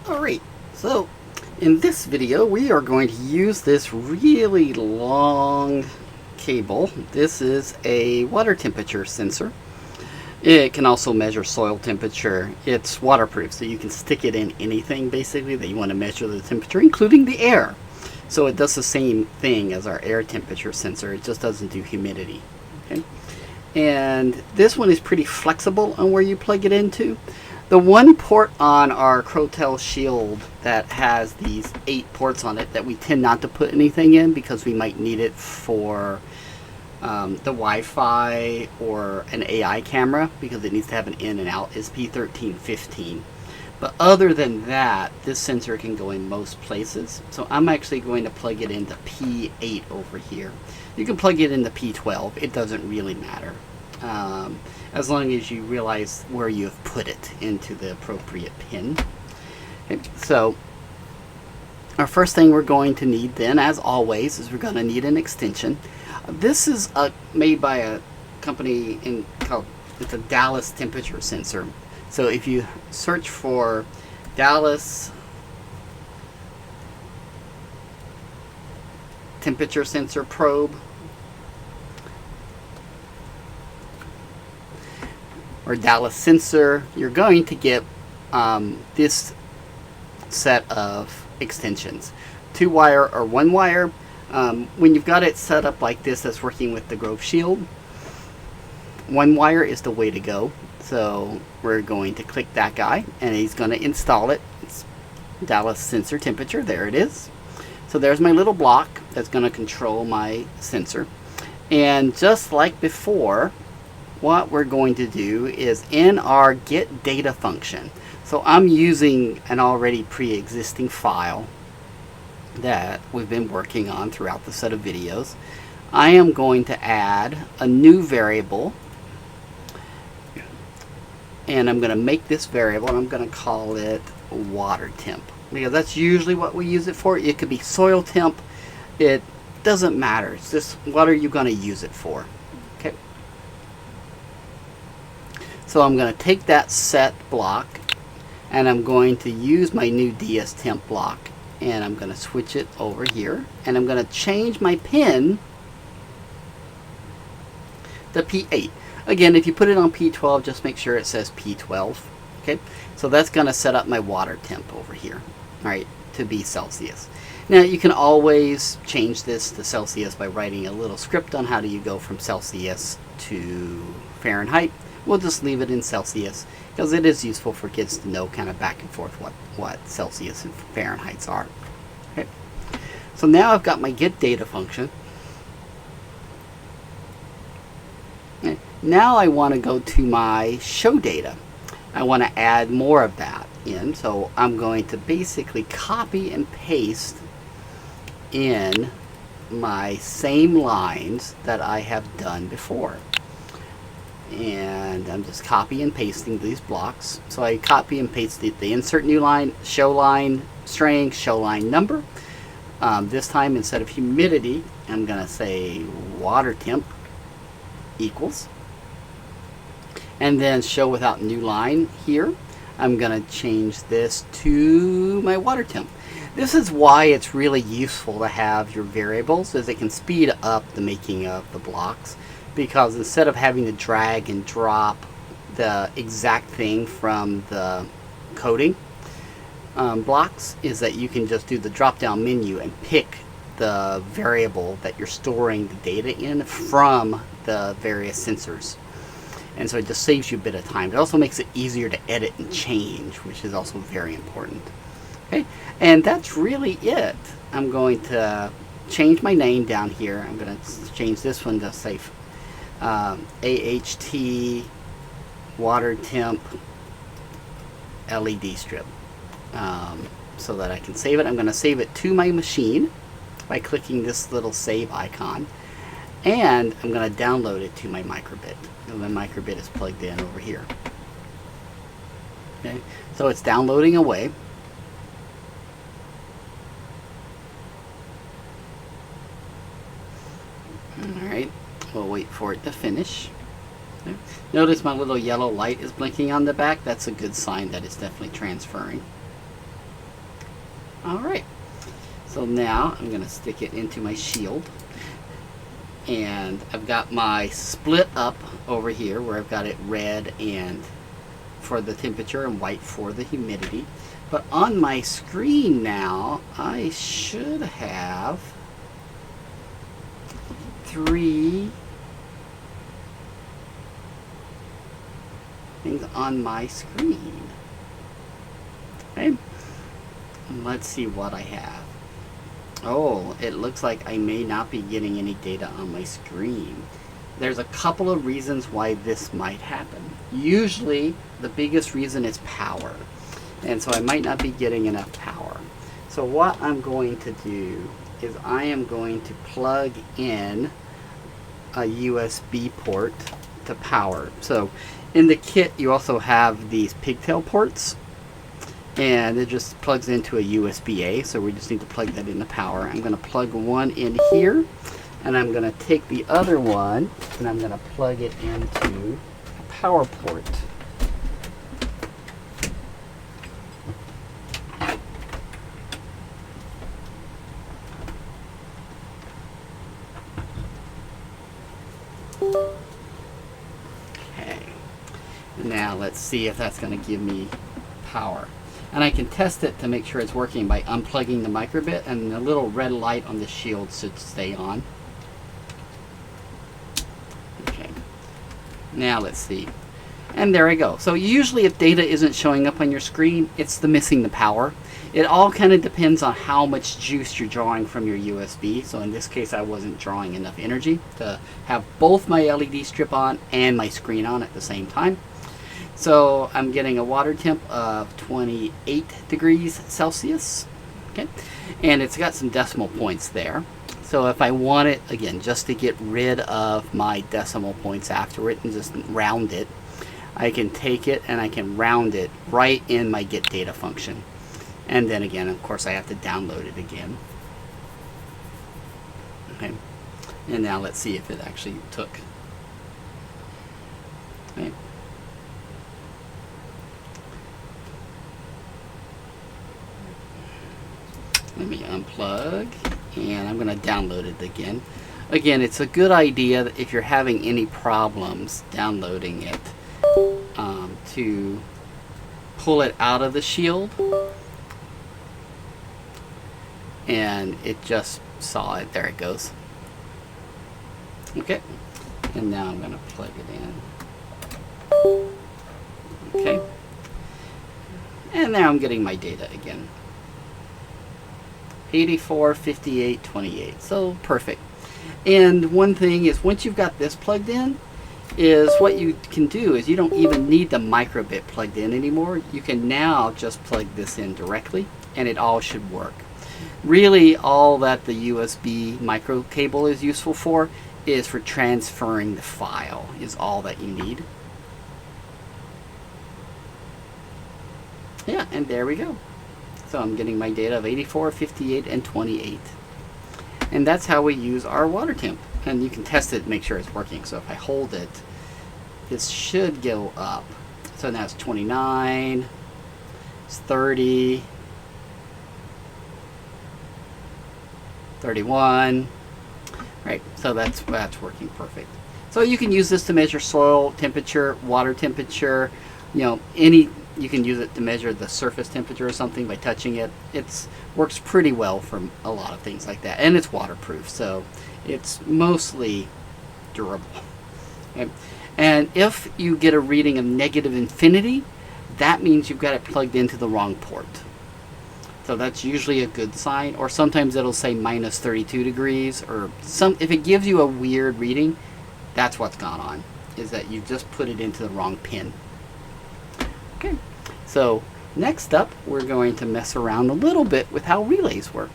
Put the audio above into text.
Alright, so in this video we are going to use this really long cable. This is a water temperature sensor. It can also measure soil temperature. It's waterproof, so you can stick it in anything basically that you want to measure the temperature, including the air. So it does the same thing as our air temperature sensor, it just doesn't do humidity. Okay? And this one is pretty flexible on where you plug it into. The one port on our Crotel Shield that has these 8 ports on it that we tend not to put anything in because we might need it for the Wi-Fi or an AI camera because it needs to have an in and out is P1315. But other than that, this sensor can go in most places. So I'm actually going to plug it into P8 over here. You can plug it into P12. It doesn't really matter. As long as you realize where you have put it into the appropriate pin. Okay, so our first thing we're going to need then, as always, is we're going to need an extension. This is made by a company called, it's a Dallas temperature sensor. So if you search for Dallas temperature sensor probe, or Dallas sensor, you're going to get this set of extensions, 2-wire or 1-wire. When you've got it set up like this that's working with the Grove Shield, 1-wire is the way to go. So we're going to click that guy and he's going to install it. It's Dallas sensor temperature, there it is. So there's my little block that's going to control my sensor. And just like before, what we're going to do is in our get data function. So I'm using an already pre-existing file that we've been working on throughout the set of videos. I am going to add a new variable, and I'm going to make this variable, and I'm going to call it water temp, because that's usually what we use it for. It could be soil temp, it doesn't matter. It's just what are you going to use it for. Okay. So I'm going to take that set block and I'm going to use my new DS temp block and I'm going to switch it over here and I'm going to change my pin to P8. Again, if you put it on P12, just make sure it says P12. Okay, so that's going to set up my water temp over here, all right, to be Celsius. Now you can always change this to Celsius by writing a little script on how do you go from Celsius to Fahrenheit. We'll just leave it in Celsius because it is useful for kids to know kind of back and forth what Celsius and Fahrenheits are. Okay. So now I've got my get data function. Okay. Now I want to go to my show data. I want to add more of that in. So I'm going to basically copy and paste in my same lines that I have done before. And I'm just copy and pasting these blocks. So I copy and paste the insert new line, show line string, show line number. This time instead of humidity, I'm going to say water temp equals. And then show without new line here. I'm going to change this to my water temp. This is why it's really useful to have your variables, as it can speed up the making of the blocks. Because instead of having to drag and drop the exact thing from the coding blocks, is that you can just do the drop down menu and pick the variable that you're storing the data in from the various sensors. And so it just saves you a bit of time. It also makes it easier to edit and change, which is also very important. Okay, and that's really it. I'm going to change my name down here. I'm going to change this one to say AHT water temp LED strip, so that I can save it. I'm going to save it to my machine by clicking this little save icon, and I'm going to download it to my microbit. And my microbit is plugged in over here. Okay, so it's downloading away. Alright, we'll wait for it to finish. Okay. Notice my little yellow light is blinking on the back. That's a good sign that it's definitely transferring. Alright, so now I'm going to stick it into my shield. And I've got my split up over here where I've got it red and for the temperature and white for the humidity. But on my screen now, I should have 3 things on my screen. Okay, and let's see what I have. Oh, it looks like I may not be getting any data on my screen. There's a couple of reasons why this might happen. Usually, the biggest reason is power. And so I might not be getting enough power. So what I'm going to do is I am going to plug in a USB port to power. So in the kit, you also have these pigtail ports. And it just plugs into a USB-A, so we just need to plug that into power. I'm going to plug one in here, and I'm going to take the other one, and I'm going to plug it into a power port. Okay, now let's see if that's going to give me power. And I can test it to make sure it's working by unplugging the microbit, and the little red light on the shield should stay on. Okay, now let's see. And there I go. So usually if data isn't showing up on your screen, it's missing the power. It all kind of depends on how much juice you're drawing from your USB. So in this case, I wasn't drawing enough energy to have both my LED strip on and my screen on at the same time. So I'm getting a water temp of 28 degrees Celsius, okay? And it's got some decimal points there. So if I want it, again, just to get rid of my decimal points after it and just round it, I can take it and I can round it right in my get data function. And then again, of course, I have to download it again. Okay. And now let's see if it actually took. Okay. Let me unplug, and I'm going to download it again. Again, it's a good idea that if you're having any problems downloading it, to pull it out of the shield. And it just saw it. There it goes. Okay. And now I'm going to plug it in. Okay. And now I'm getting my data again. 84, 58, 28. So perfect. And one thing is, once you've got this plugged in, is what you can do is you don't even need the microbit plugged in anymore. You can now just plug this in directly and it all should work. Really, all that the USB micro cable is useful for is for transferring the file, is all that you need. Yeah, and there we go. So I'm getting my data of 84, 58, and 28. And that's how we use our water temp. And you can test it and make sure it's working. So if I hold it, this should go up. So now it's 29, it's 30, 31. Right, so that's working perfect. So you can use this to measure soil temperature, water temperature, you can use it to measure the surface temperature or something by touching it. It works pretty well for a lot of things like that. And it's waterproof, so it's mostly durable. Okay. And if you get a reading of negative infinity, that means you've got it plugged into the wrong port. So that's usually a good sign. Or sometimes it'll say minus 32 degrees. Or if it gives you a weird reading, that's what's gone on, is that you just put it into the wrong pin. Okay, so next up, we're going to mess around a little bit with how relays work.